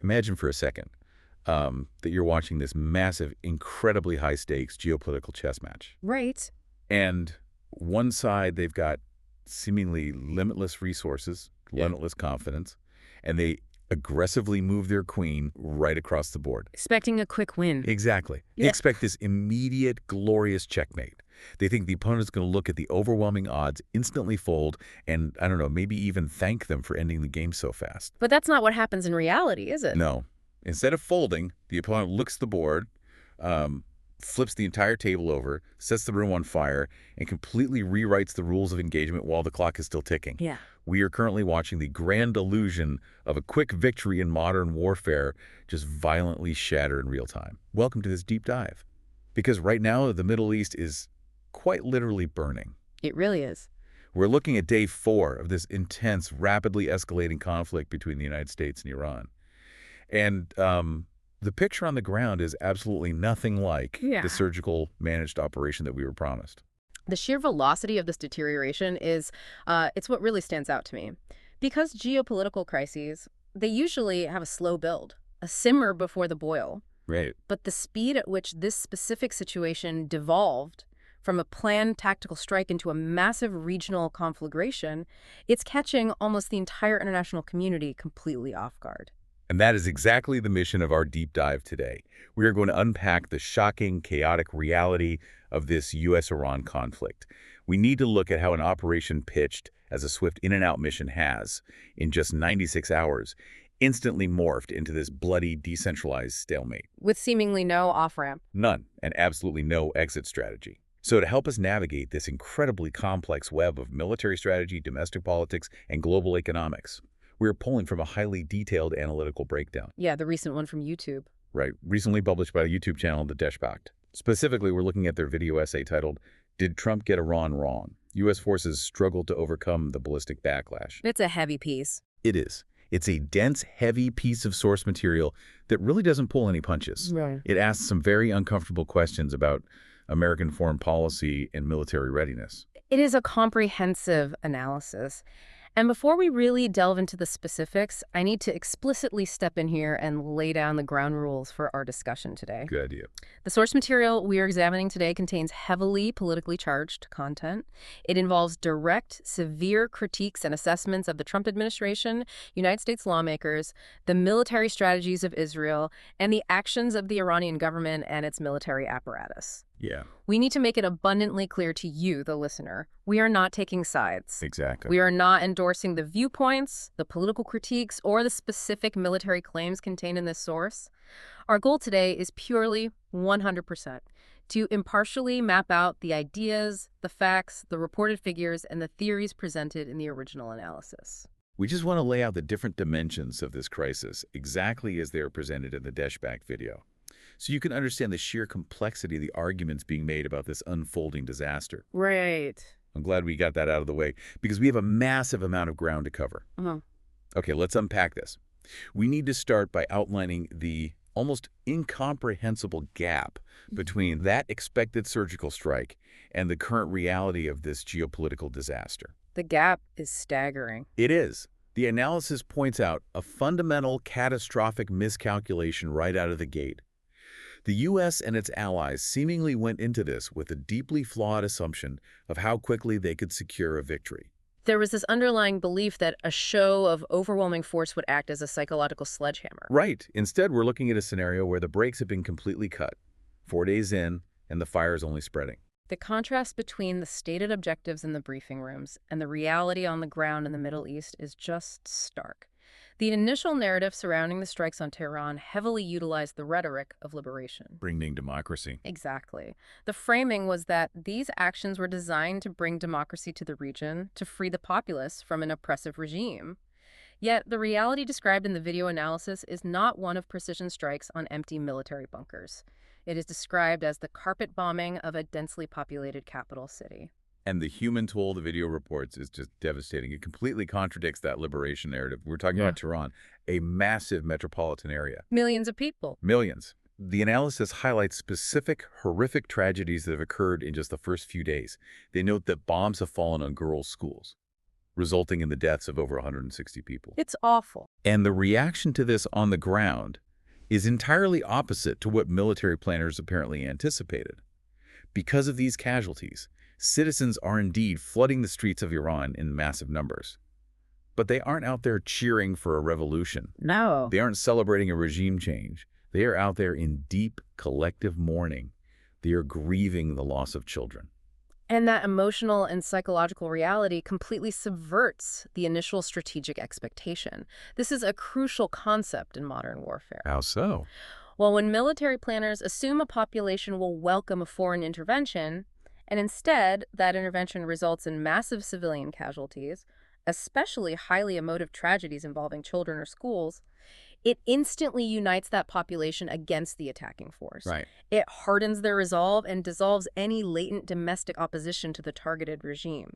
Imagine for a second that you're watching this massive, incredibly high-stakes geopolitical chess match. Right. And one side, they've got seemingly limitless resources, limitless confidence, and they aggressively move their queen right across the board. Expecting a quick win. Exactly. They Yeah. expect this immediate, glorious checkmate. They think the opponent's going to look at the overwhelming odds, instantly fold, and, I don't know, maybe even thank them for ending the game so fast. But that's not what happens in reality, is it? No. Instead of folding, the opponent looks at the board, flips the entire table over, sets the room on fire, and completely rewrites the rules of engagement while the clock is still ticking. Yeah. We are currently watching the grand illusion of a quick victory in modern warfare just violently shatter in real time. Welcome to this deep dive. Because right now, the Middle East is quite literally burning. It really is. We're looking at day 4 of this intense, rapidly escalating conflict between the United States and Iran. And the picture on the ground is absolutely nothing like the surgical managed operation that we were promised. The sheer velocity of this deterioration is, it's what really stands out to me. Because geopolitical crises, they usually have a slow build, a simmer before the boil. Right. But the speed at which this specific situation devolved from a planned tactical strike into a massive regional conflagration, it's catching almost the entire international community completely off guard. And that is exactly the mission of our deep dive today. We are going to unpack the shocking, chaotic reality of this U.S.-Iran conflict. We need to look at how an operation pitched as a swift in-and-out mission has, in just 96 hours, instantly morphed into this bloody, decentralized stalemate. With seemingly no off-ramp. None, and absolutely no exit strategy. So to help us navigate this incredibly complex web of military strategy, domestic politics, and global economics, we're pulling from a highly detailed analytical breakdown. Yeah, the recent one from YouTube. Right, recently published by a YouTube channel, The Deshpacht. Specifically, we're looking at their video essay titled, "Did Trump Get Iran Wrong? U.S. Forces Struggled to Overcome the Ballistic Backlash." It's a heavy piece. It is. It's a dense, heavy piece of source material that really doesn't pull any punches. Right. It asks some very uncomfortable questions about American foreign policy and military readiness. It is a comprehensive analysis. And before we really delve into the specifics, I need to explicitly step in here and lay down the ground rules for our discussion today. Good idea. The source material we are examining today contains heavily politically charged content. It involves direct, severe critiques and assessments of the Trump administration, United States lawmakers, the military strategies of Israel, and the actions of the Iranian government and its military apparatus. Yeah, We need to make it abundantly clear to you, the listener, we are not taking sides. exactly. We are not endorsing the viewpoints, the political critiques, or the specific military claims contained in this source. Our goal today is purely 100% to impartially map out the ideas, the facts, the reported figures, and the theories presented in the original analysis. We just want to lay out the different dimensions of this crisis exactly as they are presented in the Deshpacht video, so you can understand the sheer complexity of the arguments being made about this unfolding disaster. Right. I'm glad we got that out of the way, because we have a massive amount of ground to cover. Okay, let's unpack this. We need to start by outlining the almost incomprehensible gap between that expected surgical strike and the current reality of this geopolitical disaster. The gap is staggering. It is. The analysis points out a fundamental catastrophic miscalculation right out of the gate. The U.S. and its allies seemingly went into this with a deeply flawed assumption of how quickly they could secure a victory. There was this underlying belief that a show of overwhelming force would act as a psychological sledgehammer. Right. Instead, we're looking at a scenario where the brakes have been completely cut, 4 days in, and the fire is only spreading. The contrast between the stated objectives in the briefing rooms and the reality on the ground in the Middle East is just stark. The initial narrative surrounding the strikes on Tehran heavily utilized the rhetoric of liberation. Bringing democracy. Exactly. The framing was that these actions were designed to bring democracy to the region, to free the populace from an oppressive regime. Yet, the reality described in the video analysis is not one of precision strikes on empty military bunkers. It is described as the carpet bombing of a densely populated capital city. And the human toll the video reports is just devastating. It completely contradicts that liberation narrative. We're talking about Tehran, a massive metropolitan area. Millions of people. Millions. The analysis highlights specific, horrific tragedies that have occurred in just the first few days. They note that bombs have fallen on girls' schools. resulting in the deaths of over 160 people. It's awful. And the reaction to this on the ground is entirely opposite to what military planners apparently anticipated. Because of these casualties, citizens are indeed flooding the streets of Iran in massive numbers. But they aren't out there cheering for a revolution. No. They aren't celebrating a regime change. They are out there in deep collective mourning. They are grieving the loss of children. And that emotional and psychological reality completely subverts the initial strategic expectation. This is a crucial concept in modern warfare. How so? Well, when military planners assume a population will welcome a foreign intervention, and instead that intervention results in massive civilian casualties, especially highly emotive tragedies involving children or schools, it instantly unites that population against the attacking force. Right. It hardens their resolve and dissolves any latent domestic opposition to the targeted regime.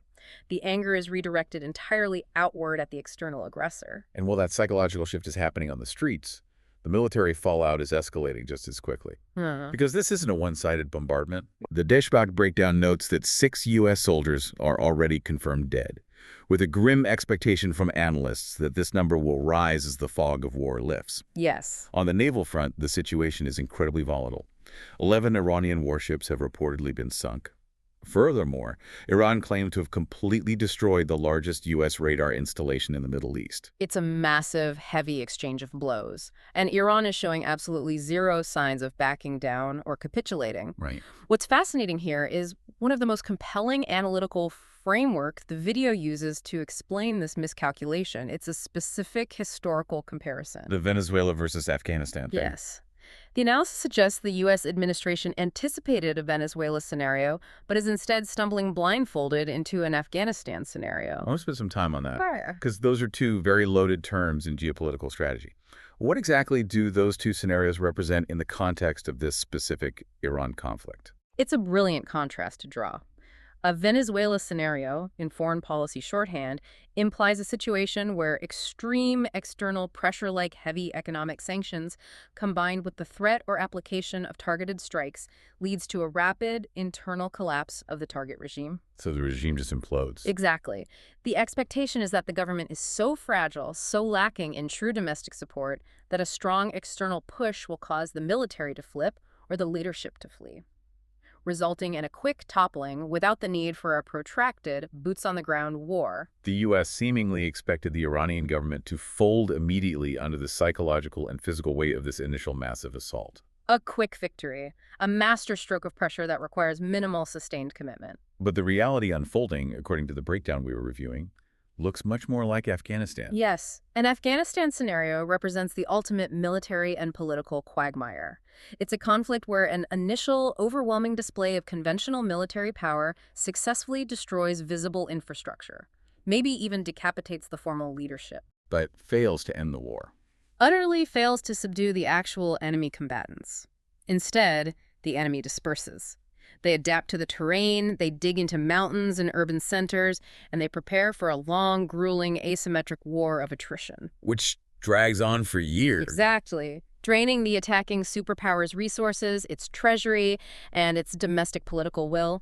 The anger is redirected entirely outward at the external aggressor. And while that psychological shift is happening on the streets, the military fallout is escalating just as quickly. Because this isn't a one-sided bombardment. The Deshbach breakdown notes that 6 U.S. soldiers are already confirmed dead, with a grim expectation from analysts that this number will rise as the fog of war lifts. Yes. On the naval front, the situation is incredibly volatile. 11 Iranian warships have reportedly been sunk. Furthermore, Iran claimed to have completely destroyed the largest U.S. radar installation in the Middle East. It's a massive, heavy exchange of blows, and Iran is showing absolutely zero signs of backing down or capitulating. Right. What's fascinating here is one of the most compelling analytical framework the video uses to explain this miscalculation. It's a specific historical comparison. The Venezuela versus Afghanistan thing. Yes. The analysis suggests the U.S. administration anticipated a Venezuela scenario, but is instead stumbling blindfolded into an Afghanistan scenario. I want to spend some time on that, Sure. because those are two very loaded terms in geopolitical strategy. What exactly do those two scenarios represent in the context of this specific Iran conflict? It's a brilliant contrast to draw. A Venezuela scenario, in foreign policy shorthand, implies a situation where extreme external pressure like heavy economic sanctions combined with the threat or application of targeted strikes leads to a rapid internal collapse of the target regime. So the regime just implodes. Exactly. The expectation is that the government is so fragile, so lacking in true domestic support, that a strong external push will cause the military to flip or the leadership to flee, resulting in a quick toppling without the need for a protracted, boots-on-the-ground war. The U.S. seemingly expected the Iranian government to fold immediately under the psychological and physical weight of this initial massive assault. A quick victory, a masterstroke of pressure that requires minimal sustained commitment. But the reality unfolding, according to the breakdown we were reviewing, looks much more like Afghanistan. Yes, an Afghanistan scenario represents the ultimate military and political quagmire. It's a conflict where an initial, overwhelming display of conventional military power successfully destroys visible infrastructure, maybe even decapitates the formal leadership, But fails to end the war. utterly fails to subdue the actual enemy combatants. Instead, the enemy disperses. They adapt to the terrain, they dig into mountains and urban centers, and they prepare for a long, grueling, asymmetric war of attrition. Which drags on for years. Exactly. Draining the attacking superpower's resources, its treasury, and its domestic political will.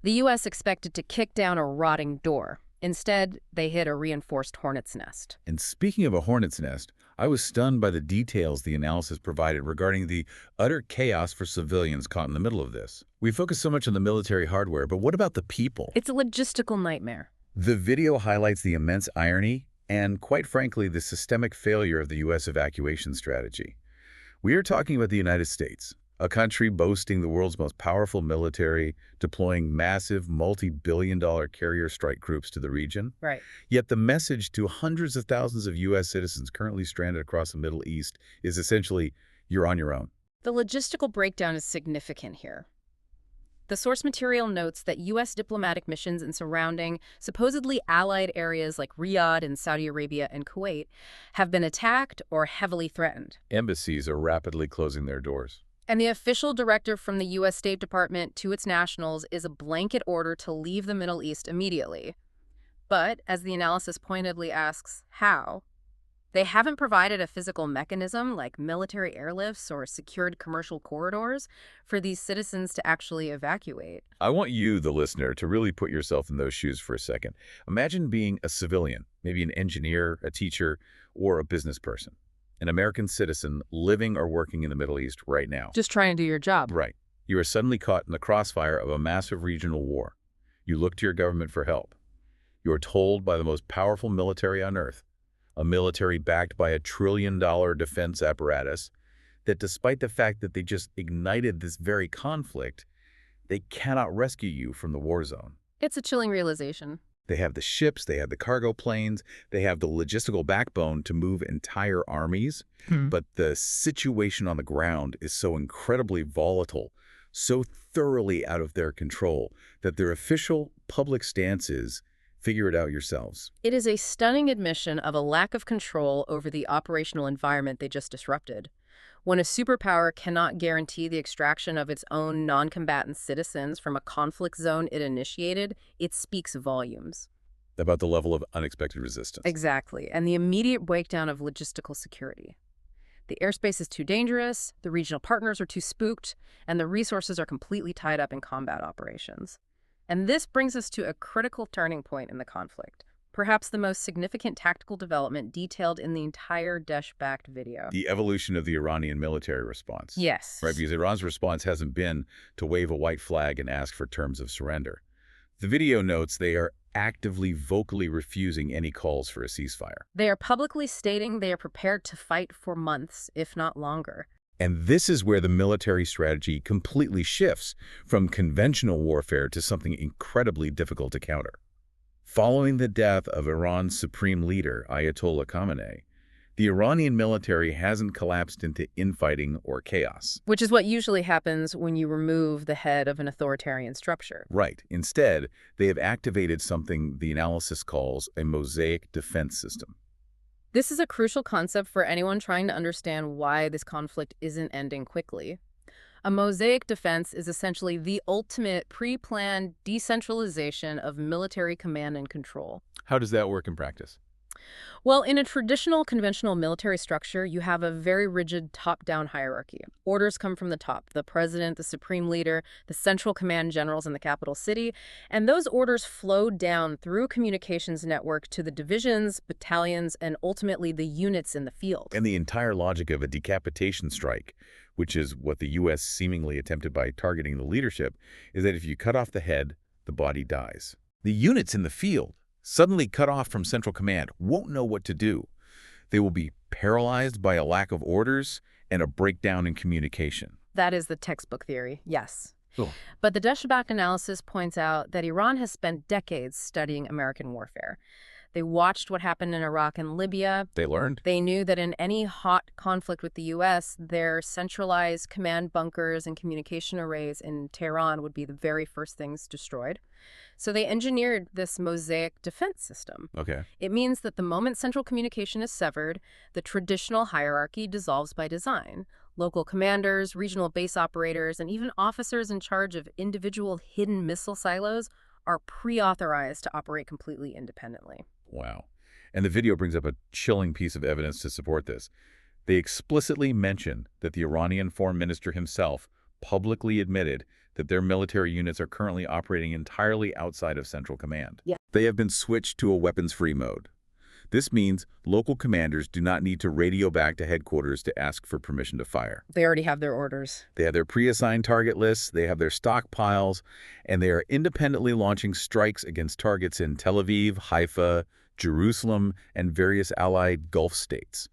The U.S. expected to kick down a rotting door. Instead, they hit a reinforced hornet's nest. And speaking of a hornet's nest, I was stunned by the details the analysis provided regarding the utter chaos for civilians caught in the middle of this. We focus so much on the military hardware, but what about the people? It's a logistical nightmare. The video highlights the immense irony and, quite frankly, the systemic failure of the U.S. evacuation strategy. We are talking about the United States, a country boasting the world's most powerful military, deploying massive multi-billion-dollar carrier strike groups to the region. Right. Yet the message to hundreds of thousands of U.S. citizens currently stranded across the Middle East is essentially, you're on your own. The logistical breakdown is significant here. The source material notes that U.S. diplomatic missions in surrounding, supposedly allied areas like Riyadh in Saudi Arabia and Kuwait have been attacked or heavily threatened. Embassies are rapidly closing their doors. And the official directive from the U.S. State Department to its nationals is a blanket order to leave the Middle East immediately. But, as the analysis pointedly asks, how? They haven't provided a physical mechanism like military airlifts or secured commercial corridors for these citizens to actually evacuate. I want you, the listener, to really put yourself in those shoes for a second. Imagine being a civilian, maybe an engineer, a teacher, or a business person, an American citizen living or working in the Middle East right now. Just try and do your job. Right. You are suddenly caught in the crossfire of a massive regional war. You look to your government for help. You are told by the most powerful military on Earth, a military backed by $1 trillion defense apparatus, that despite the fact that they just ignited this very conflict, they cannot rescue you from the war zone. It's a chilling realization. They have the ships, they have the cargo planes, they have the logistical backbone to move entire armies, but the situation on the ground is so incredibly volatile, so thoroughly out of their control, that their official public stance is, figure it out yourselves. It is a stunning admission of a lack of control over the operational environment they just disrupted. When a superpower cannot guarantee the extraction of its own non-combatant citizens from a conflict zone it initiated, it speaks volumes. About the level of unexpected resistance. Exactly, and the immediate breakdown of logistical security. The airspace is too dangerous, the regional partners are too spooked, and the resources are completely tied up in combat operations. And this brings us to a critical turning point in the conflict, perhaps the most significant tactical development detailed in the entire Daesh-backed video. The evolution of the Iranian military response. Yes. Right, because Iran's response hasn't been to wave a white flag and ask for terms of surrender. The video notes they are actively, vocally refusing any calls for a ceasefire. They are publicly stating they are prepared to fight for months, if not longer. And this is where the military strategy completely shifts from conventional warfare to something incredibly difficult to counter. Following the death of Iran's supreme leader, Ayatollah Khamenei, the Iranian military hasn't collapsed into infighting or chaos. Which is what usually happens when you remove the head of an authoritarian structure. Right. Instead, they have activated something the analysis calls a Mosaic defense system. This is a crucial concept for anyone trying to understand why this conflict isn't ending quickly. A Mosaic defense is essentially the ultimate pre-planned decentralization of military command and control. How does that work in practice? Well, in a traditional conventional military structure, you have a very rigid top-down hierarchy. Orders come from the top, the president, the supreme leader, the central command generals in the capital city, and those orders flow down through a communications network to the divisions, battalions, and ultimately the units in the field. And the entire logic of a decapitation strike, which is what the U.S. seemingly attempted by targeting the leadership, is that if you cut off the head, the body dies. The units in the field, suddenly cut off from central command, won't know what to do. They will be paralyzed by a lack of orders and a breakdown in communication. That is the textbook theory, yes. Oh. But the Daesh-backed analysis points out that Iran has spent decades studying American warfare. They watched what happened in Iraq and Libya. They learned. They knew that in any hot conflict with the U.S., their centralized command bunkers and communication arrays in Tehran would be the very first things destroyed. So they engineered this Mosaic defense system. Okay. It means that the moment central communication is severed, the traditional hierarchy dissolves by design. Local commanders, regional base operators, and even officers in charge of individual hidden missile silos are pre-authorized to operate completely independently. Wow. And the video brings up a chilling piece of evidence to support this. They explicitly mention that the Iranian foreign minister himself publicly admitted that their military units are currently operating entirely outside of central command. Yeah. They have been switched to a weapons-free mode. This means local commanders do not need to radio back to headquarters to ask for permission to fire. They already have their orders. They have their pre-assigned target lists, they have their stockpiles, and they are independently launching strikes against targets in Tel Aviv, Haifa, Jerusalem, and various allied Gulf states.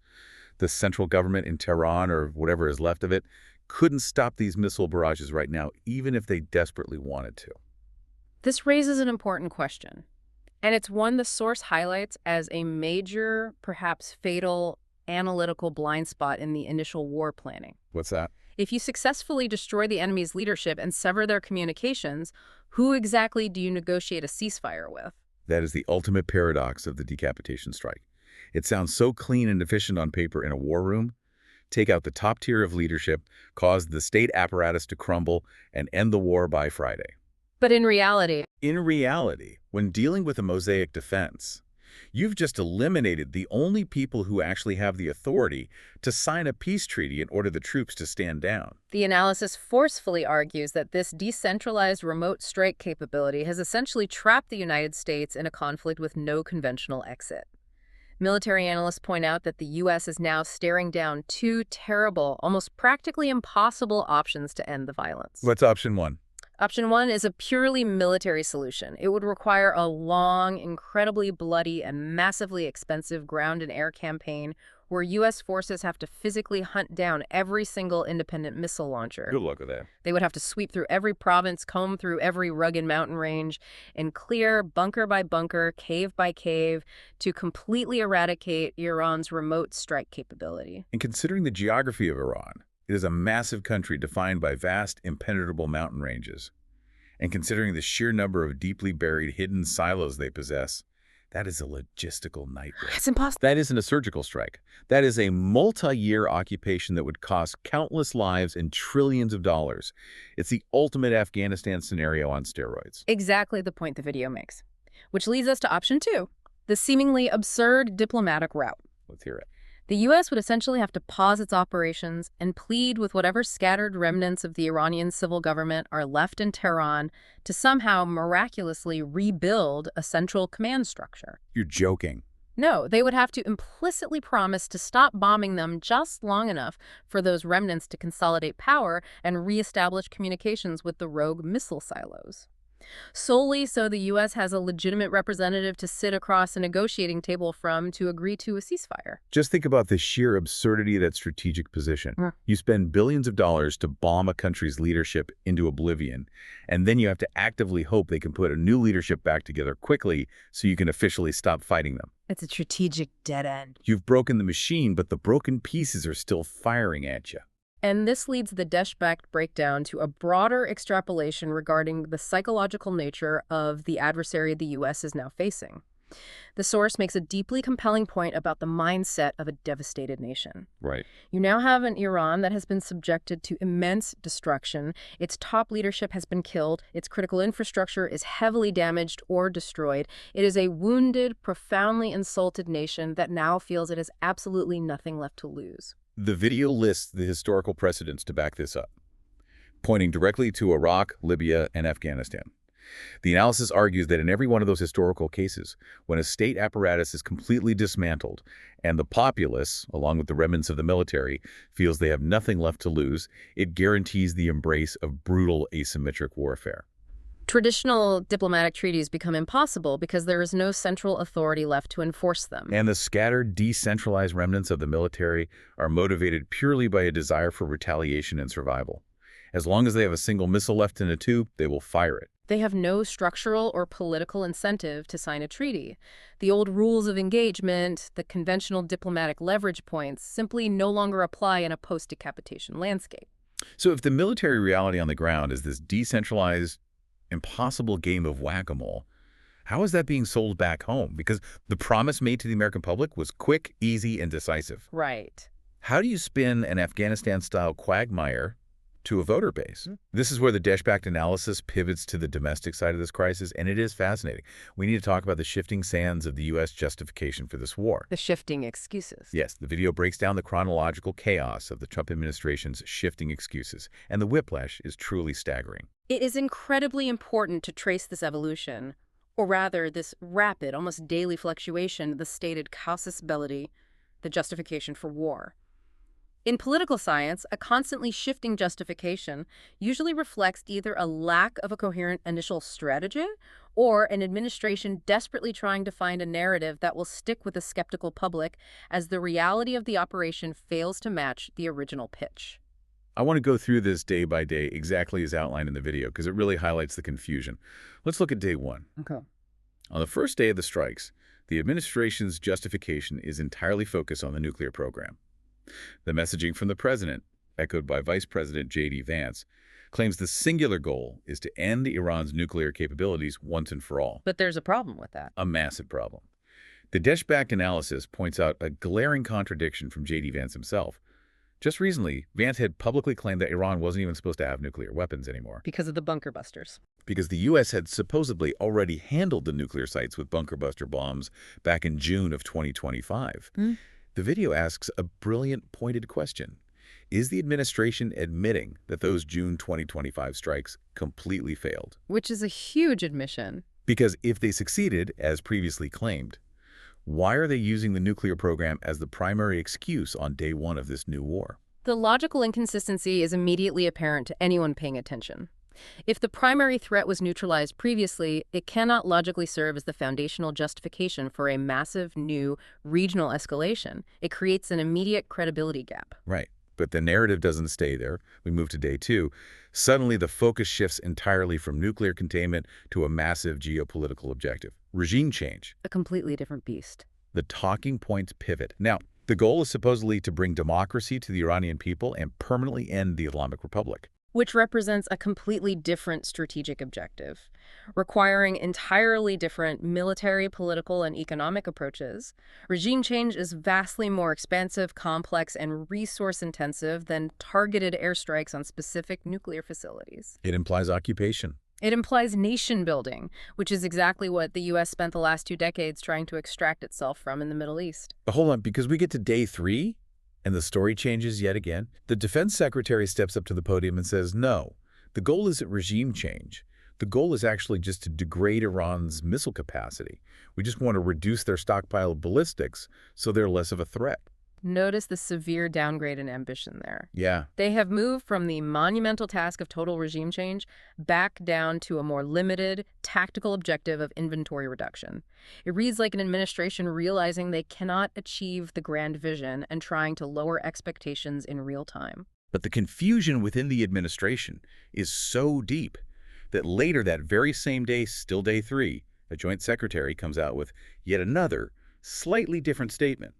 The central government in Tehran, or whatever is left of it, couldn't stop these missile barrages right now, even if they desperately wanted to. This raises an important question, and it's one the source highlights as a major, perhaps fatal, analytical blind spot in the initial war planning. What's that? If you successfully destroy the enemy's leadership and sever their communications, who exactly do you negotiate a ceasefire with? That is the ultimate paradox of the decapitation strike. It sounds so clean and efficient on paper in a war room. Take out the top tier of leadership, cause the state apparatus to crumble, and end the war by Friday. But in reality, In reality, when dealing with a Mosaic defense, You've just eliminated the only people who actually have the authority to sign a peace treaty and order the troops to stand down. The analysis forcefully argues that this decentralized remote strike capability has essentially trapped the United States in a conflict with no conventional exit. Military analysts point out that the U.S. is now staring down two terrible, almost practically impossible options to end the violence. What's option one? Option one is a purely military solution. It would require a long, incredibly bloody, and massively expensive ground and air campaign where U.S. forces have to physically hunt down every single independent missile launcher. Good luck with that. They would have to sweep through every province, comb through every rugged mountain range, and clear bunker by bunker, cave by cave, to completely eradicate Iran's remote strike capability. And considering the geography of Iran, it is a massive country defined by vast, impenetrable mountain ranges. And considering the sheer number of deeply buried hidden silos they possess, that is a logistical nightmare. It's impossible. That isn't a surgical strike. That is a multi-year occupation that would cost countless lives and trillions of dollars. It's the ultimate Afghanistan scenario on steroids. Exactly the point the video makes. Which leads us to option two, the seemingly absurd diplomatic route. Let's hear it. The U.S. would essentially have to pause its operations and plead with whatever scattered remnants of the Iranian civil government are left in Tehran to somehow miraculously rebuild a central command structure. You're joking. No, they would have to implicitly promise to stop bombing them just long enough for those remnants to consolidate power and reestablish communications with the rogue missile silos. Solely so the U.S. has a legitimate representative to sit across a negotiating table from to agree to a ceasefire. Just think about the sheer absurdity of that strategic position. Yeah. You spend billions of dollars to bomb a country's leadership into oblivion, and then you have to actively hope they can put a new leadership back together quickly so you can officially stop fighting them. It's a strategic dead end. You've broken the machine, but the broken pieces are still firing at you. And this leads the Desh-backed breakdown to a broader extrapolation regarding the psychological nature of the adversary the U.S. is now facing. The source makes a deeply compelling point about the mindset of a devastated nation. Right. You now have an Iran that has been subjected to immense destruction. Its top leadership has been killed. Its critical infrastructure is heavily damaged or destroyed. It is a wounded, profoundly insulted nation that now feels it has absolutely nothing left to lose. The video lists the historical precedents to back this up, pointing directly to Iraq, Libya, and Afghanistan. The analysis argues that in every one of those historical cases, when a state apparatus is completely dismantled and the populace, along with the remnants of the military, feels they have nothing left to lose, it guarantees the embrace of brutal asymmetric warfare. Traditional diplomatic treaties become impossible because there is no central authority left to enforce them. And the scattered, decentralized remnants of the military are motivated purely by a desire for retaliation and survival. As long as they have a single missile left in a tube, they will fire it. They have no structural or political incentive to sign a treaty. The old rules of engagement, the conventional diplomatic leverage points, simply no longer apply in a post-decapitation landscape. So if the military reality on the ground is this decentralized, impossible game of whack-a-mole, how is that being sold back home? Because the promise made to the American public was quick, easy, and decisive. Right. How do you spin an Afghanistan-style Quagmire to a voter base? This is where the Desh-backed analysis pivots to the domestic side of this crisis, and it is fascinating. We need to talk about the shifting sands of the U.S. justification for this war. The shifting excuses. Yes, the video breaks down the chronological chaos of the Trump administration's shifting excuses, and the whiplash is truly staggering. It is incredibly important to trace this evolution, or rather, this rapid, almost daily fluctuation of the stated casus belli, the justification for war. In political science, a constantly shifting justification usually reflects either a lack of a coherent initial strategy or an administration desperately trying to find a narrative that will stick with a skeptical public as the reality of the operation fails to match the original pitch. I want to go through this day by day exactly as outlined in the video because it really highlights the confusion. Let's look at day one. Okay. On the first day of the strikes, the administration's justification is entirely focused on the nuclear program. The messaging from the president, echoed by Vice President J.D. Vance, claims the singular goal is to end Iran's nuclear capabilities once and for all. But there's a problem with that. A massive problem. The Desh-backed analysis points out a glaring contradiction from J.D. Vance himself. Just recently, Vance had publicly claimed that Iran wasn't even supposed to have nuclear weapons anymore, Because of the bunker busters. because the U.S. had supposedly already handled the nuclear sites with bunker buster bombs back in June of 2025. The video asks a brilliant, pointed question. Is the administration admitting that those June 2025 strikes completely failed? Which is a huge admission. Because if they succeeded, as previously claimed, why are they using the nuclear program as the primary excuse on day one of this new war? The logical inconsistency is immediately apparent to anyone paying attention. If the primary threat was neutralized previously, it cannot logically serve as the foundational justification for a massive new regional escalation. It creates an immediate credibility gap. Right. But the narrative doesn't stay there. We move to day two. Suddenly, the focus shifts entirely from nuclear containment to a massive geopolitical objective: regime change. A completely different beast. The talking points pivot. Now, the goal is supposedly to bring democracy to the Iranian people and permanently end the Islamic Republic. Which represents a completely different strategic objective, requiring entirely different military, political, and economic approaches. Regime change is vastly more expansive, complex, and resource-intensive than targeted airstrikes on specific nuclear facilities. It implies occupation. It implies nation-building, which is exactly what the U.S. spent the last 2 decades trying to extract itself from in the Middle East. But hold on, because we get to day three, and the story changes yet again. The defense secretary steps up to the podium and says, no, the goal isn't regime change. The goal is actually just to degrade Iran's missile capacity. We just want to reduce their stockpile of ballistics so they're less of a threat. Notice the severe downgrade in ambition there. Yeah. They have moved from the monumental task of total regime change back down to a more limited, tactical objective of inventory reduction. It reads like an administration realizing they cannot achieve the grand vision and trying to lower expectations in real time. But the confusion within the administration is so deep that later that very same day, still day three, a joint secretary comes out with yet another, slightly different statement.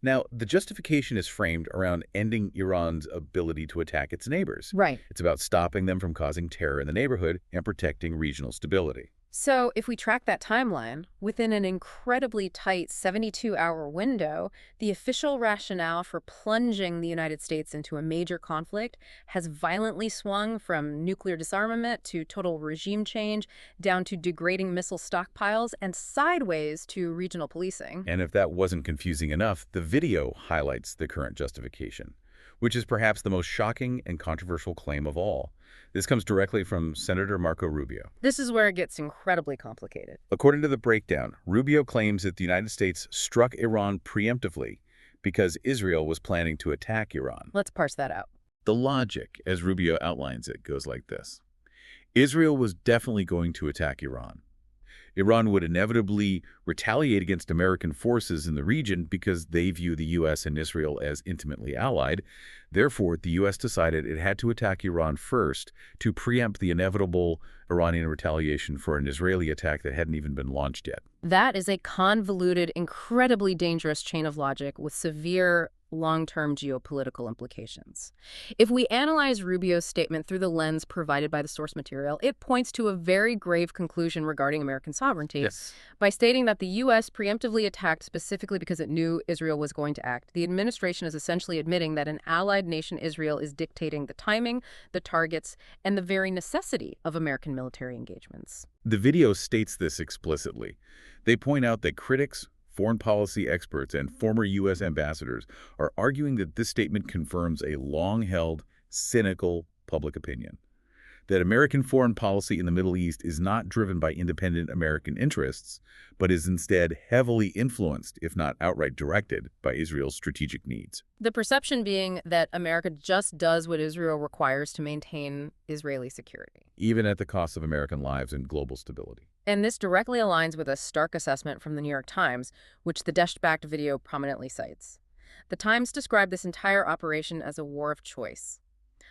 Now, the justification is framed around ending Iran's ability to attack its neighbors. Right. It's about stopping them from causing terror in the neighborhood and protecting regional stability. So if we track that timeline, within an incredibly tight 72-hour window, the official rationale for plunging the United States into a major conflict has violently swung from nuclear disarmament to total regime change, down to degrading missile stockpiles, and sideways to regional policing. And if that wasn't confusing enough, the video highlights the current justification, which is perhaps the most shocking and controversial claim of all. This comes directly from Senator Marco Rubio. This is where it gets incredibly complicated. According to the breakdown, Rubio claims that the United States struck Iran preemptively because Israel was planning to attack Iran. Let's parse that out. The logic, as Rubio outlines it, goes like this. Israel was definitely going to attack Iran. Iran would inevitably retaliate against American forces in the region because they view the U.S. and Israel as intimately allied. Therefore, the U.S. decided it had to attack Iran first to preempt the inevitable Iranian retaliation for an Israeli attack that hadn't even been launched yet. That is a convoluted, incredibly dangerous chain of logic with severe long-term geopolitical implications. If we analyze Rubio's statement through the lens provided by the source material, it points to a very grave conclusion regarding American sovereignty. Yes. By stating that the U.S. preemptively attacked specifically because it knew Israel was going to act, the administration is essentially admitting that an allied nation, Israel, is dictating the timing, the targets, and the very necessity of American military engagements. The video states this explicitly. They point out that critics, foreign policy experts, and former U.S. ambassadors are arguing that this statement confirms a long-held, cynical public opinion. That American foreign policy in the Middle East is not driven by independent American interests, but is instead heavily influenced, if not outright directed, by Israel's strategic needs. The perception being that America just does what Israel requires to maintain Israeli security. Even at the cost of American lives and global stability. And this directly aligns with a stark assessment from the New York Times, which the Dash-backed video prominently cites. The Times described this entire operation as a war of choice.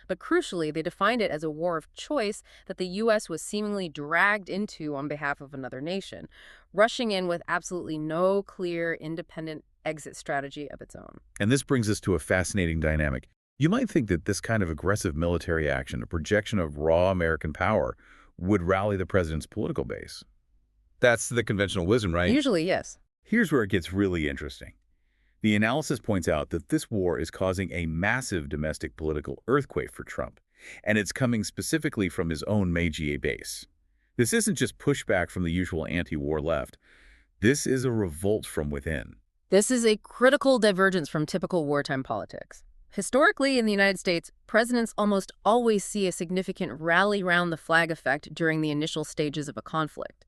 But crucially, they defined it as a war of choice that the U.S. was seemingly dragged into on behalf of another nation, rushing in with absolutely no clear, independent exit strategy of its own. And this brings us to a fascinating dynamic. You might think that this kind of aggressive military action, a projection of raw American power, would rally the president's political base. That's the conventional wisdom, right? Usually, yes. Here's where it gets really interesting. The analysis points out that this war is causing a massive domestic political earthquake for Trump, and it's coming specifically from his own Mosaic base. This isn't just pushback from the usual anti-war left. This is a revolt from within. This is a critical divergence from typical wartime politics. Historically, in the United States, presidents almost always see a significant rally round the flag effect during the initial stages of a conflict.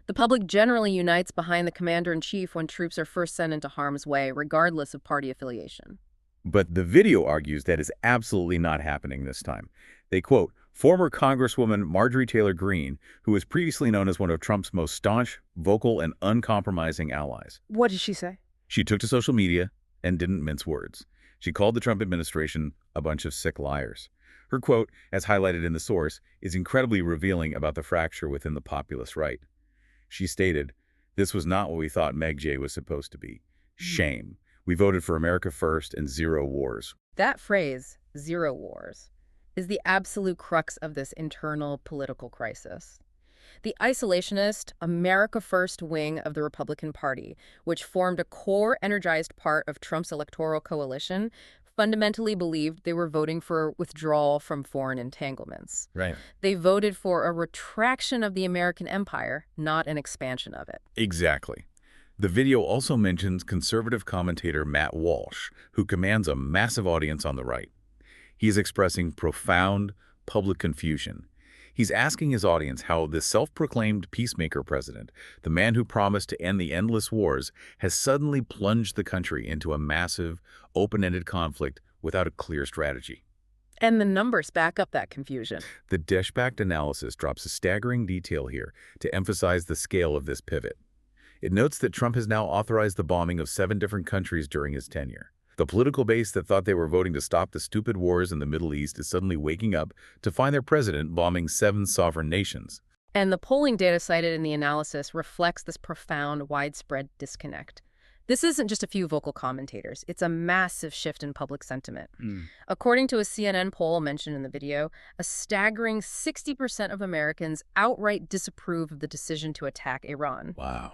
The public generally unites behind the commander-in-chief when troops are first sent into harm's way, regardless of party affiliation. But the video argues that is absolutely not happening this time. They quote former Congresswoman Marjorie Taylor Greene, who was previously known as one of Trump's most staunch, vocal, and uncompromising allies. What did she say? She took to social media and didn't mince words. She called the Trump administration a bunch of sick liars. Her quote, as highlighted in the source, is incredibly revealing about the fracture within the populist right. She stated, "This was not what we thought Meg J was supposed to be. Shame. We voted for America first and zero wars." That phrase, zero wars, is the absolute crux of this internal political crisis. The isolationist, America First wing of the Republican Party, which formed a core, energized part of Trump's electoral coalition, fundamentally believed they were voting for withdrawal from foreign entanglements. Right. They voted for a retraction of the American empire, not an expansion of it. Exactly. The video also mentions conservative commentator Matt Walsh, who commands a massive audience on the right. He's expressing profound public confusion. He's asking his audience how this self-proclaimed peacemaker president, the man who promised to end the endless wars, has suddenly plunged the country into a massive, open-ended conflict without a clear strategy. And the numbers back up that confusion. The Deschbacht analysis drops a staggering detail here to emphasize the scale of this pivot. It notes that Trump has now authorized the bombing of 7 different countries during his tenure. The political base that thought they were voting to stop the stupid wars in the Middle East is suddenly waking up to find their president bombing 7 sovereign nations. And the polling data cited in the analysis reflects this profound, widespread disconnect. This isn't just a few vocal commentators. It's a massive shift in public sentiment. According to a CNN poll mentioned in the video, a staggering 60% of Americans outright disapprove of the decision to attack Iran. Wow.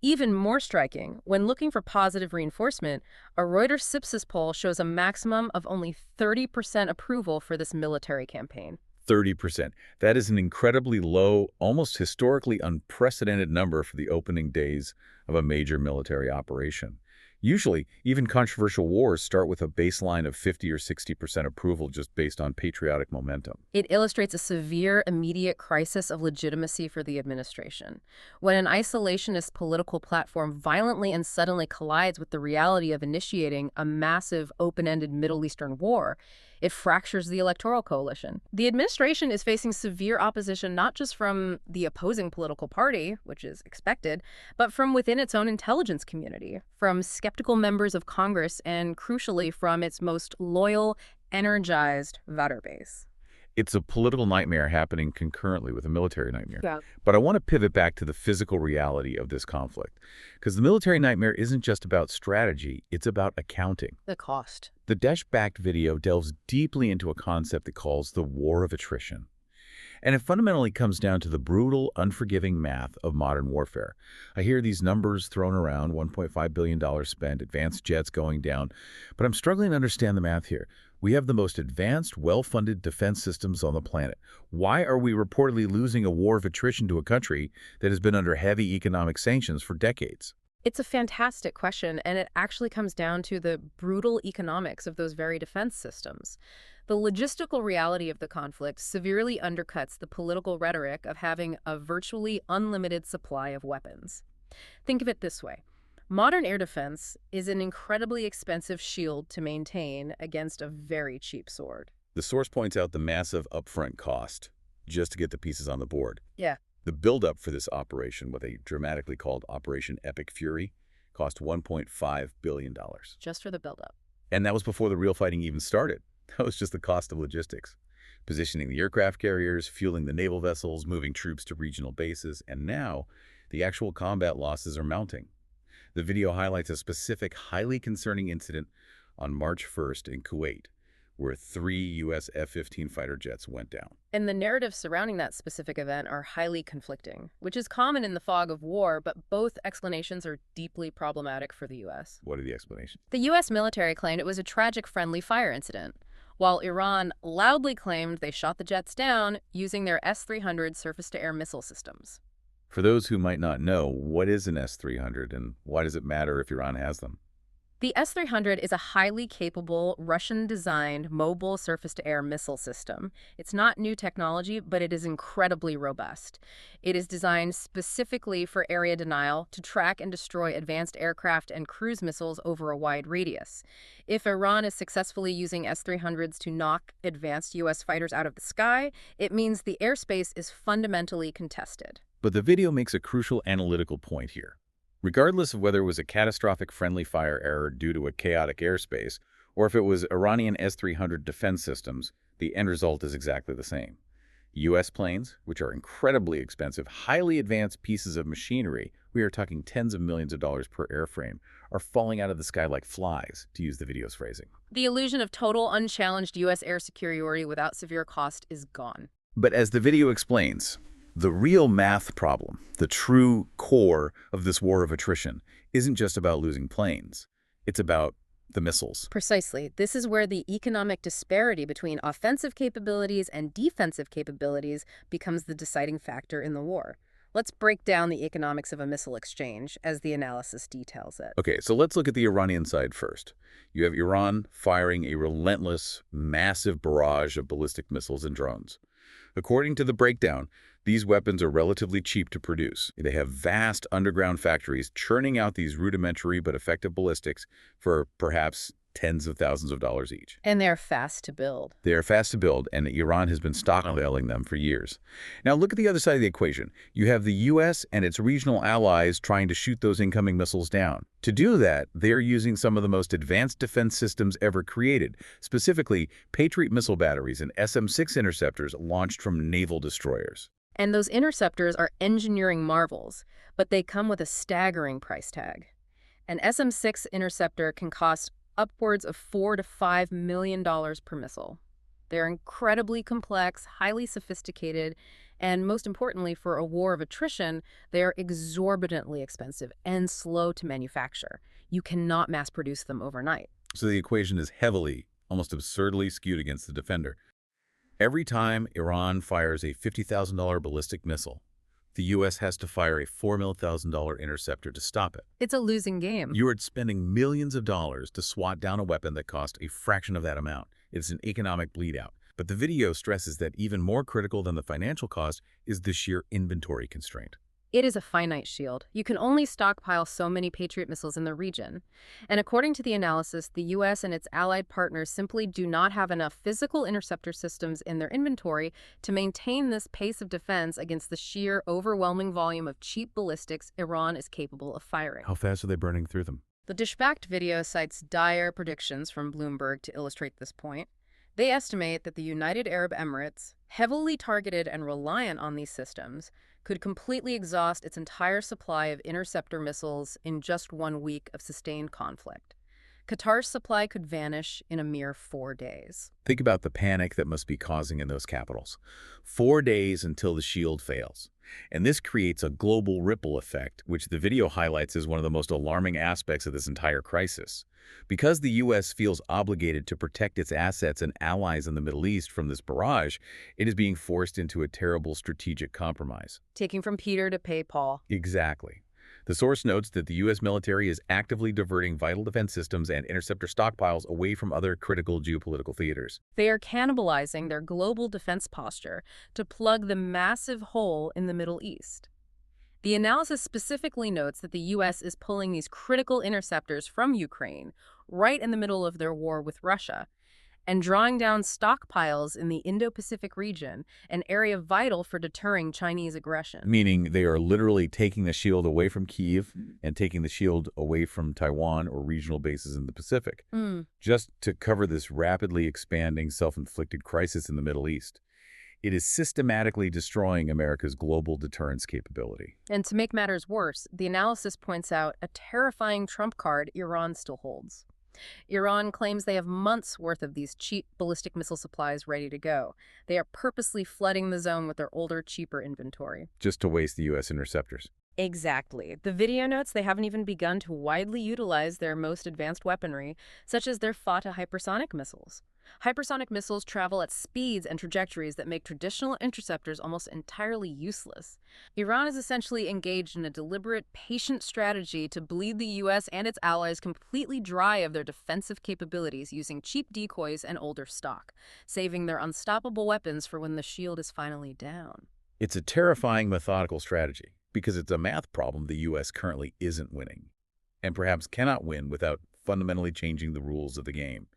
Even more striking, when looking for positive reinforcement, a Reuters Ipsos poll shows a maximum of only 30% approval for this military campaign. 30%. That is an incredibly low, almost historically unprecedented number for the opening days of a major military operation. Usually, even controversial wars start with a baseline of 50 or 60% approval just based on patriotic momentum. It illustrates a severe, immediate crisis of legitimacy for the administration. When an isolationist political platform violently and suddenly collides with the reality of initiating a massive, open-ended Middle Eastern war, it fractures the electoral coalition. The administration is facing severe opposition not just from the opposing political party, which is expected, but from within its own intelligence community, from skeptical members of Congress, and crucially, from its most loyal, energized voter base. It's a political nightmare happening concurrently with a military nightmare. Yeah. But I want to pivot back to the physical reality of this conflict, because the military nightmare isn't just about strategy, it's about accounting. The cost. The Deschbacht video delves deeply into a concept it calls the war of attrition. And it fundamentally comes down to the brutal, unforgiving math of modern warfare. I hear these numbers thrown around, $1.5 billion spent, advanced jets going down, but I'm struggling to understand the math here. We have the most advanced, well-funded defense systems on the planet. Why are we reportedly losing a war of attrition to a country that has been under heavy economic sanctions for decades? It's a fantastic question, and it actually comes down to the brutal economics of those very defense systems. The logistical reality of the conflict severely undercuts the political rhetoric of having a virtually unlimited supply of weapons. Think of it this way. Modern air defense is an incredibly expensive shield to maintain against a very cheap sword. The source points out the massive upfront cost just to get the pieces on the board. Yeah. The buildup for this operation, what they dramatically called Operation Epic Fury, cost $1.5 billion. Just for the buildup. And that was before the real fighting even started. That was just the cost of logistics. Positioning the aircraft carriers, fueling the naval vessels, moving troops to regional bases, and now the actual combat losses are mounting. The video highlights a specific, highly concerning incident on March 1st in Kuwait, where 3 U.S. F-15 fighter jets went down. And the narratives surrounding that specific event are highly conflicting, which is common in the fog of war, but both explanations are deeply problematic for the U.S. What are the explanations? The U.S. military claimed it was a tragic friendly fire incident, while Iran loudly claimed they shot the jets down using their S-300 surface-to-air missile systems. For those who might not know, what is an S-300 and why does it matter if Iran has them? The S-300 is a highly capable, Russian-designed mobile surface-to-air missile system. It's not new technology, but it is incredibly robust. It is designed specifically for area denial to track and destroy advanced aircraft and cruise missiles over a wide radius. If Iran is successfully using S-300s to knock advanced U.S. fighters out of the sky, it means the airspace is fundamentally contested. But the video makes a crucial analytical point here. Regardless of whether it was a catastrophic friendly fire error due to a chaotic airspace, or if it was Iranian S-300 defense systems, the end result is exactly the same. U.S. planes, which are incredibly expensive, highly advanced pieces of machinery, we are talking tens of millions of dollars per airframe, are falling out of the sky like flies, to use the video's phrasing. The illusion of total, unchallenged U.S. air superiority without severe cost is gone. But as the video explains, the real math problem, the true core of this war of attrition, isn't just about losing planes. It's about the missiles. Precisely. This is where the economic disparity between offensive capabilities and defensive capabilities becomes the deciding factor in the war. Let's break down the economics of a missile exchange as the analysis details it. Okay, so let's look at the Iranian side first. You have Iran firing a relentless, massive barrage of ballistic missiles and drones. According to the breakdown, these weapons are relatively cheap to produce. They have vast underground factories churning out these rudimentary but effective ballistics for perhaps tens of thousands of dollars each. And they're fast to build. They are fast to build, and Iran has been stockpiling them for years. Now look at the other side of the equation. You have the U.S. and its regional allies trying to shoot those incoming missiles down. To do that, they're using some of the most advanced defense systems ever created, specifically Patriot missile batteries and SM-6 interceptors launched from naval destroyers. And those interceptors are engineering marvels, but they come with a staggering price tag. An SM-6 interceptor can cost upwards of $4 to $5 million per missile. They're incredibly complex, highly sophisticated, and most importantly, for a war of attrition, they are exorbitantly expensive and slow to manufacture. You cannot mass produce them overnight. So the equation is heavily, almost absurdly skewed against the defender. Every time Iran fires a $50,000 ballistic missile, the U.S. has to fire a $4 million interceptor to stop it. It's a losing game. You are spending millions of dollars to swat down a weapon that cost a fraction of that amount. It's an economic bleed-out. But the video stresses that even more critical than the financial cost is the sheer inventory constraint. It is a finite shield. You can only stockpile so many Patriot missiles in the region. And according to the analysis, the U.S. and its allied partners simply do not have enough physical interceptor systems in their inventory to maintain this pace of defense against the sheer, overwhelming volume of cheap ballistics Iran is capable of firing. How fast are they burning through them? The Dishbacked video cites dire predictions from Bloomberg to illustrate this point. They estimate that the United Arab Emirates, heavily targeted and reliant on these systems, could completely exhaust its entire supply of interceptor missiles in just 1 week of sustained conflict. Qatar's supply could vanish in a mere 4 days. Think about the panic that must be causing in those capitals. 4 days until the shield fails. And this creates a global ripple effect, which the video highlights as one of the most alarming aspects of this entire crisis. Because the U.S. feels obligated to protect its assets and allies in the Middle East from this barrage, it is being forced into a terrible strategic compromise. Taking from Peter to pay Paul. Exactly. The source notes that the U.S. military is actively diverting vital defense systems and interceptor stockpiles away from other critical geopolitical theaters. They are cannibalizing their global defense posture to plug the massive hole in the Middle East. The analysis specifically notes that the U.S. is pulling these critical interceptors from Ukraine right in the middle of their war with Russia and drawing down stockpiles in the Indo-Pacific region, an area vital for deterring Chinese aggression. Meaning they are literally taking the shield away from Kyiv and taking the shield away from Taiwan or regional bases in the Pacific, just to cover this rapidly expanding self-inflicted crisis in the Middle East. It is systematically destroying America's global deterrence capability. And to make matters worse, the analysis points out a terrifying trump card Iran still holds. Iran claims they have months' worth of these cheap ballistic missile supplies ready to go. They are purposely flooding the zone with their older, cheaper inventory. Just to waste the U.S. interceptors. Exactly. The video notes they haven't even begun to widely utilize their most advanced weaponry, such as their Fatah hypersonic missiles. Hypersonic missiles travel at speeds and trajectories that make traditional interceptors almost entirely useless. Iran is essentially engaged in a deliberate, patient strategy to bleed the U.S. and its allies completely dry of their defensive capabilities using cheap decoys and older stock, saving their unstoppable weapons for when the shield is finally down. It's a terrifying methodical strategy because it's a math problem the U.S. currently isn't winning, and perhaps cannot win without fundamentally changing the rules of the game.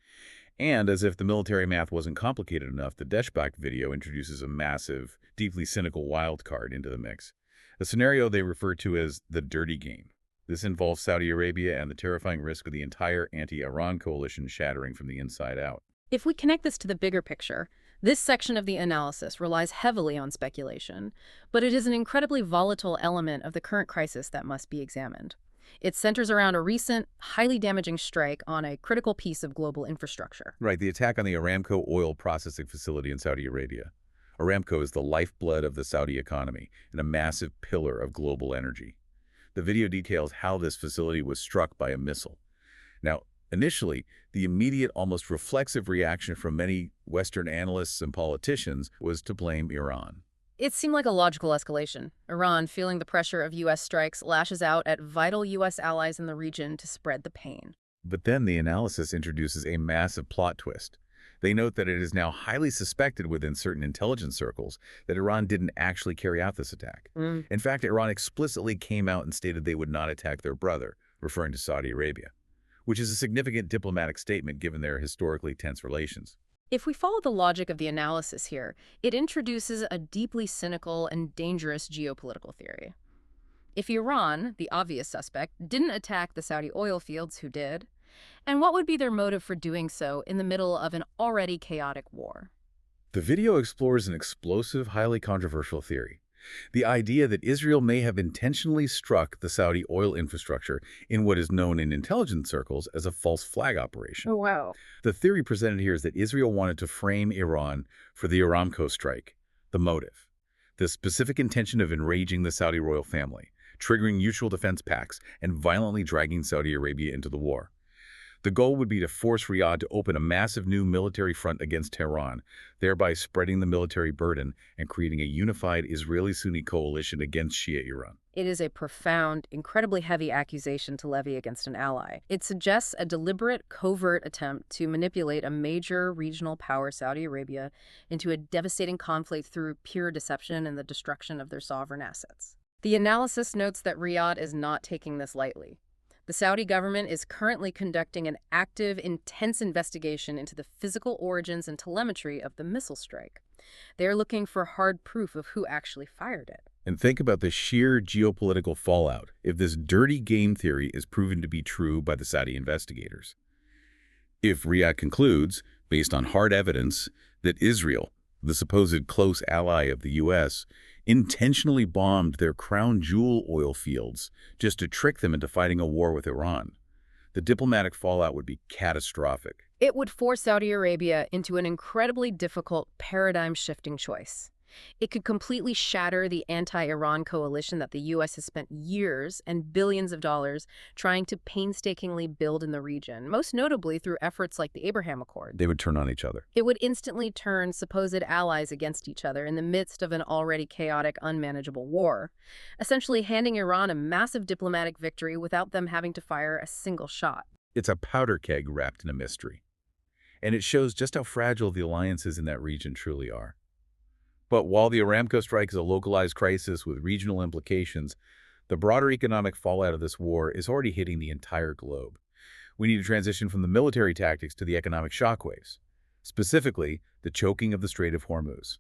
And as if the military math wasn't complicated enough, the Deshbach video introduces a massive, deeply cynical wild card into the mix, a scenario they refer to as the dirty game. This involves Saudi Arabia and the terrifying risk of the entire anti-Iran coalition shattering from the inside out. If we connect this to the bigger picture, this section of the analysis relies heavily on speculation, but it is an incredibly volatile element of the current crisis that must be examined. It centers around a recent, highly damaging strike on a critical piece of global infrastructure. Right, the attack on the Aramco oil processing facility in Saudi Arabia. Aramco is the lifeblood of the Saudi economy and a massive pillar of global energy. The video details how this facility was struck by a missile. Now, initially, the immediate, almost reflexive reaction from many Western analysts and politicians was to blame Iran. It seemed like a logical escalation. Iran, feeling the pressure of U.S. strikes, lashes out at vital U.S. allies in the region to spread the pain. But then the analysis introduces a massive plot twist. They note that it is now highly suspected within certain intelligence circles that Iran didn't actually carry out this attack. In fact, Iran explicitly came out and stated they would not attack their brother, referring to Saudi Arabia, which is a significant diplomatic statement given their historically tense relations. If we follow the logic of the analysis here, it introduces a deeply cynical and dangerous geopolitical theory. If Iran, the obvious suspect, didn't attack the Saudi oil fields, who did? And what would be their motive for doing so in the middle of an already chaotic war? The video explores an explosive, highly controversial theory. The idea that Israel may have intentionally struck the Saudi oil infrastructure in what is known in intelligence circles as a false flag operation. Oh, wow. The theory presented here is that Israel wanted to frame Iran for the Aramco strike, the motive, the specific intention of enraging the Saudi royal family, triggering mutual defense pacts, and violently dragging Saudi Arabia into the war. The goal would be to force Riyadh to open a massive new military front against Tehran, thereby spreading the military burden and creating a unified Israeli-Sunni coalition against Shia Iran. It is a profound, incredibly heavy accusation to levy against an ally. It suggests a deliberate, covert attempt to manipulate a major regional power, Saudi Arabia, into a devastating conflict through pure deception and the destruction of their sovereign assets. The analysis notes that Riyadh is not taking this lightly. The Saudi government is currently conducting an active, intense investigation into the physical origins and telemetry of the missile strike. They are looking for hard proof of who actually fired it. And think about the sheer geopolitical fallout if this dirty game theory is proven to be true by the Saudi investigators. If Riyadh concludes, based on hard evidence, that Israel, the supposed close ally of the U.S., intentionally bombed their crown jewel oil fields just to trick them into fighting a war with Iran, the diplomatic fallout would be catastrophic. It would force Saudi Arabia into an incredibly difficult, paradigm-shifting choice. It could completely shatter the anti-Iran coalition that the U.S. has spent years and billions of dollars trying to painstakingly build in the region, most notably through efforts like the Abraham Accord. They would turn on each other. It would instantly turn supposed allies against each other in the midst of an already chaotic, unmanageable war, essentially handing Iran a massive diplomatic victory without them having to fire a single shot. It's a powder keg wrapped in a mystery. And it shows just how fragile the alliances in that region truly are. But while the Aramco strike is a localized crisis with regional implications, the broader economic fallout of this war is already hitting the entire globe. We need to transition from the military tactics to the economic shockwaves, specifically the choking of the Strait of Hormuz,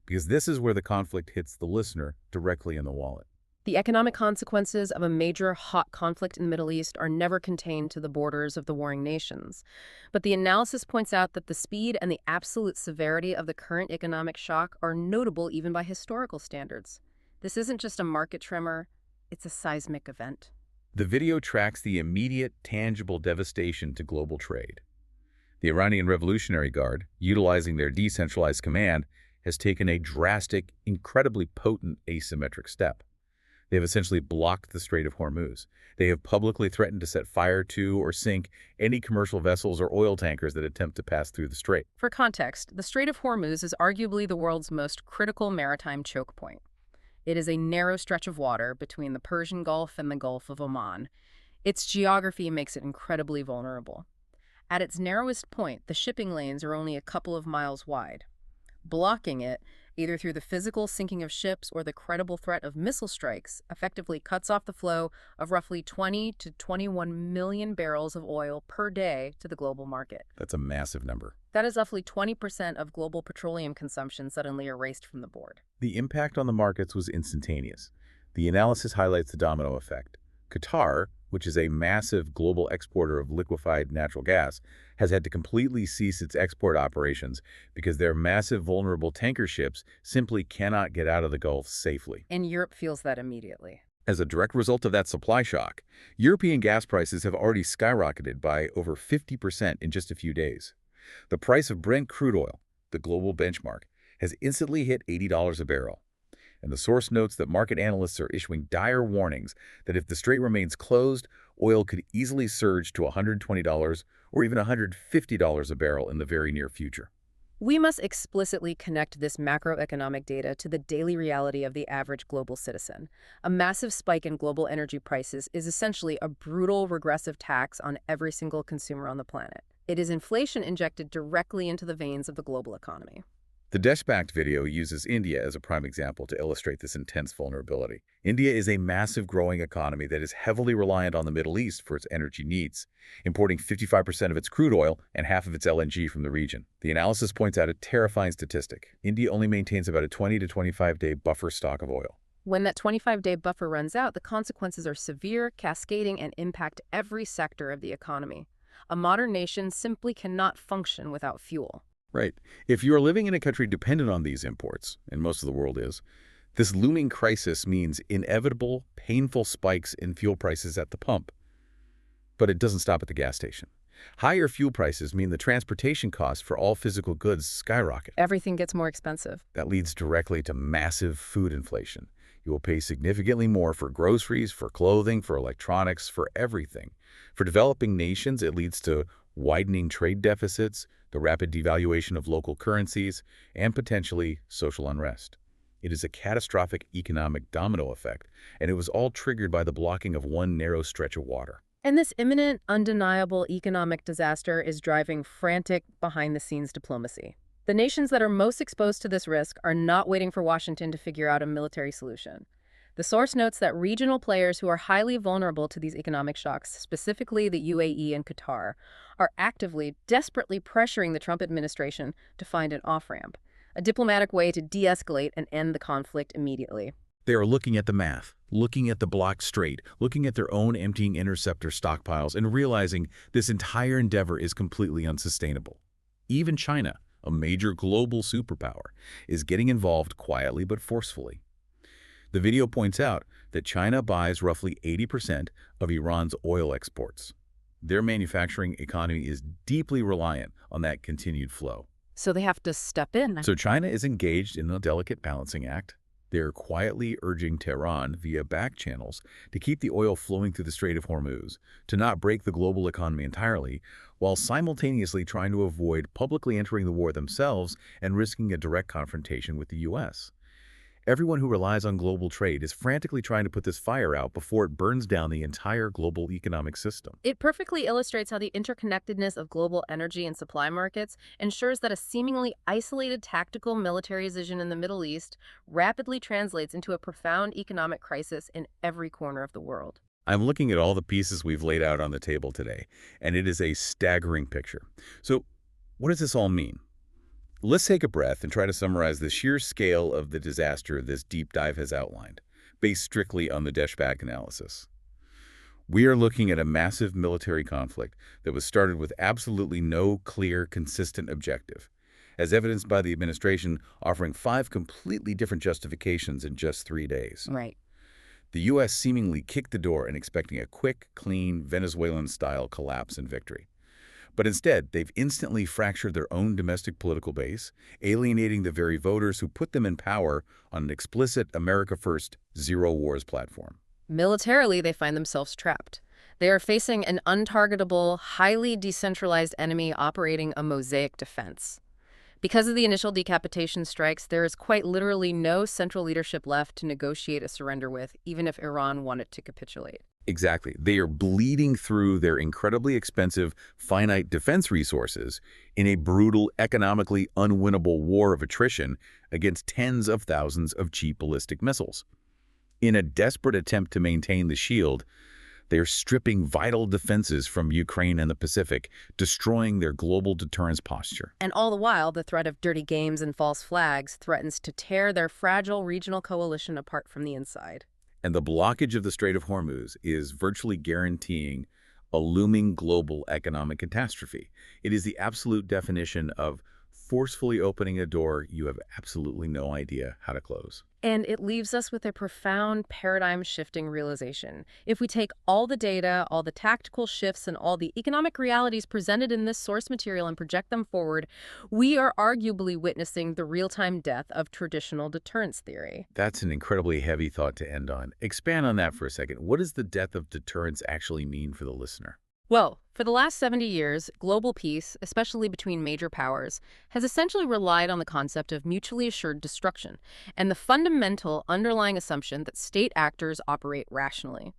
because this is where the conflict hits the listener directly in the wallet. The economic consequences of a major hot conflict in the Middle East are never contained to the borders of the warring nations. But the analysis points out that the speed and the absolute severity of the current economic shock are notable even by historical standards. This isn't just a market tremor, it's a seismic event. The video tracks the immediate, tangible devastation to global trade. The Iranian Revolutionary Guard, utilizing their decentralized command, has taken a drastic, incredibly potent asymmetric step. They have essentially blocked the Strait of Hormuz. They have publicly threatened to set fire to or sink any commercial vessels or oil tankers that attempt to pass through the strait. For context, the Strait of Hormuz is arguably the world's most critical maritime choke point. It is a narrow stretch of water between the Persian Gulf and the Gulf of Oman. Its geography makes it incredibly vulnerable. At its narrowest point, the shipping lanes are only a couple of miles wide. Blocking it, either through the physical sinking of ships or the credible threat of missile strikes, effectively cuts off the flow of roughly 20 to 21 million barrels of oil per day to the global market. That's a massive number. That is roughly 20% of global petroleum consumption suddenly erased from the board. The impact on the markets was instantaneous. The analysis highlights the domino effect. Qatar, which is a massive global exporter of liquefied natural gas, has had to completely cease its export operations because their massive vulnerable tanker ships simply cannot get out of the Gulf safely. And Europe feels that immediately. As a direct result of that supply shock, European gas prices have already skyrocketed by over 50% in just a few days. The price of Brent crude oil, the global benchmark, has instantly hit $80 a barrel. And the source notes that market analysts are issuing dire warnings that if the strait remains closed, oil could easily surge to $120 or even $150 a barrel in the very near future. We must explicitly connect this macroeconomic data to the daily reality of the average global citizen. A massive spike in global energy prices is essentially a brutal regressive tax on every single consumer on the planet. It is inflation injected directly into the veins of the global economy. The Deshbacked video uses India as a prime example to illustrate this intense vulnerability. India is a massive growing economy that is heavily reliant on the Middle East for its energy needs, importing 55% of its crude oil and half of its LNG from the region. The analysis points out a terrifying statistic. India only maintains about a 20 to 25-day buffer stock of oil. When that 25-day buffer runs out, the consequences are severe, cascading, and impact every sector of the economy. A modern nation simply cannot function without fuel. Right. If you are living in a country dependent on these imports, and most of the world is, this looming crisis means inevitable, painful spikes in fuel prices at the pump. But it doesn't stop at the gas station. Higher fuel prices mean the transportation costs for all physical goods skyrocket. Everything gets more expensive. That leads directly to massive food inflation. You will pay significantly more for groceries, for clothing, for electronics, for everything. For developing nations, it leads to widening trade deficits, the rapid devaluation of local currencies, and potentially social unrest. It is a catastrophic economic domino effect, and it was all triggered by the blocking of one narrow stretch of water. And this imminent, undeniable economic disaster is driving frantic, behind-the-scenes diplomacy. The nations that are most exposed to this risk are not waiting for Washington to figure out a military solution. The source notes that regional players who are highly vulnerable to these economic shocks, specifically the UAE and Qatar, are actively, desperately pressuring the Trump administration to find an off-ramp, a diplomatic way to de-escalate and end the conflict immediately. They are looking at the math, looking at the blocked strait, looking at their own emptying interceptor stockpiles, and realizing this entire endeavor is completely unsustainable. Even China, a major global superpower, is getting involved quietly but forcefully. The video points out that China buys roughly 80% of Iran's oil exports. Their manufacturing economy is deeply reliant on that continued flow. So they have to step in. So China is engaged in a delicate balancing act. They are quietly urging Tehran via back channels to keep the oil flowing through the Strait of Hormuz, to not break the global economy entirely, while simultaneously trying to avoid publicly entering the war themselves and risking a direct confrontation with the U.S. Everyone who relies on global trade is frantically trying to put this fire out before it burns down the entire global economic system. It perfectly illustrates how the interconnectedness of global energy and supply markets ensures that a seemingly isolated tactical militarization in the Middle East rapidly translates into a profound economic crisis in every corner of the world. I'm looking at all the pieces we've laid out on the table today, and it is a staggering picture. So, what does this all mean? Let's take a breath and try to summarize the sheer scale of the disaster this deep dive has outlined, based strictly on the Deshback analysis. We are looking at a massive military conflict that was started with absolutely no clear, consistent objective, as evidenced by the administration offering 5 completely different justifications in just 3 days. Right. The U.S. seemingly kicked the door and expecting a quick, clean, Venezuelan-style collapse and victory. But instead, they've instantly fractured their own domestic political base, alienating the very voters who put them in power on an explicit America First, Zero Wars platform. Militarily, they find themselves trapped. They are facing an untargetable, highly decentralized enemy operating a Mosaic defense. Because of the initial decapitation strikes, there is quite literally no central leadership left to negotiate a surrender with, even if Iran wanted to capitulate. Exactly. They are bleeding through their incredibly expensive, finite defense resources in a brutal, economically unwinnable war of attrition against tens of thousands of cheap ballistic missiles. In a desperate attempt to maintain the shield, they are stripping vital defenses from Ukraine and the Pacific, destroying their global deterrence posture. And all the while, the threat of dirty games and false flags threatens to tear their fragile regional coalition apart from the inside. And the blockage of the Strait of Hormuz is virtually guaranteeing a looming global economic catastrophe. It is the absolute definition of forcefully opening a door you have absolutely no idea how to close. And it leaves us with a profound paradigm-shifting realization. If we take all the data, all the tactical shifts, and all the economic realities presented in this source material and project them forward, we are arguably witnessing the real-time death of traditional deterrence theory. That's an incredibly heavy thought to end on. Expand on that for a second. What does the death of deterrence actually mean for the listener? Well, for the last 70 years, global peace, especially between major powers, has essentially relied on the concept of mutually assured destruction and the fundamental underlying assumption that state actors operate rationally.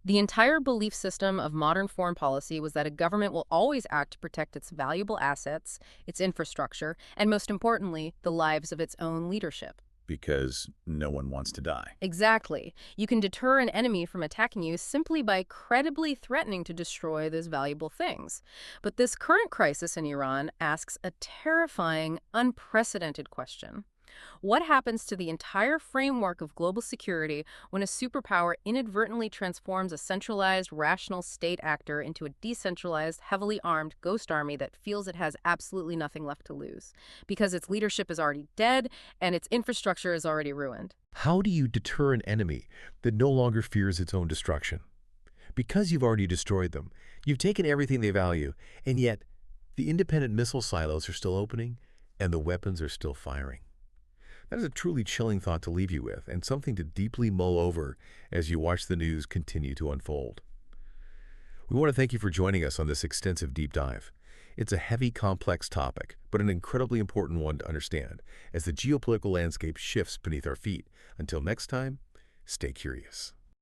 The entire belief system of modern foreign policy was that a government will always act to protect its valuable assets, its infrastructure, and most importantly, the lives of its own leadership. Because no one wants to die. Exactly. You can deter an enemy from attacking you simply by credibly threatening to destroy those valuable things. But this current crisis in Iran asks a terrifying, unprecedented question. What happens to the entire framework of global security when a superpower inadvertently transforms a centralized, rational state actor into a decentralized, heavily armed ghost army that feels it has absolutely nothing left to lose, because its leadership is already dead and its infrastructure is already ruined? How do you deter an enemy that no longer fears its own destruction? Because you've already destroyed them, you've taken everything they value, and yet the independent missile silos are still opening and the weapons are still firing. That is a truly chilling thought to leave you with, and something to deeply mull over as you watch the news continue to unfold. We want to thank you for joining us on this extensive deep dive. It's a heavy, complex topic, but an incredibly important one to understand as the geopolitical landscape shifts beneath our feet. Until next time, stay curious.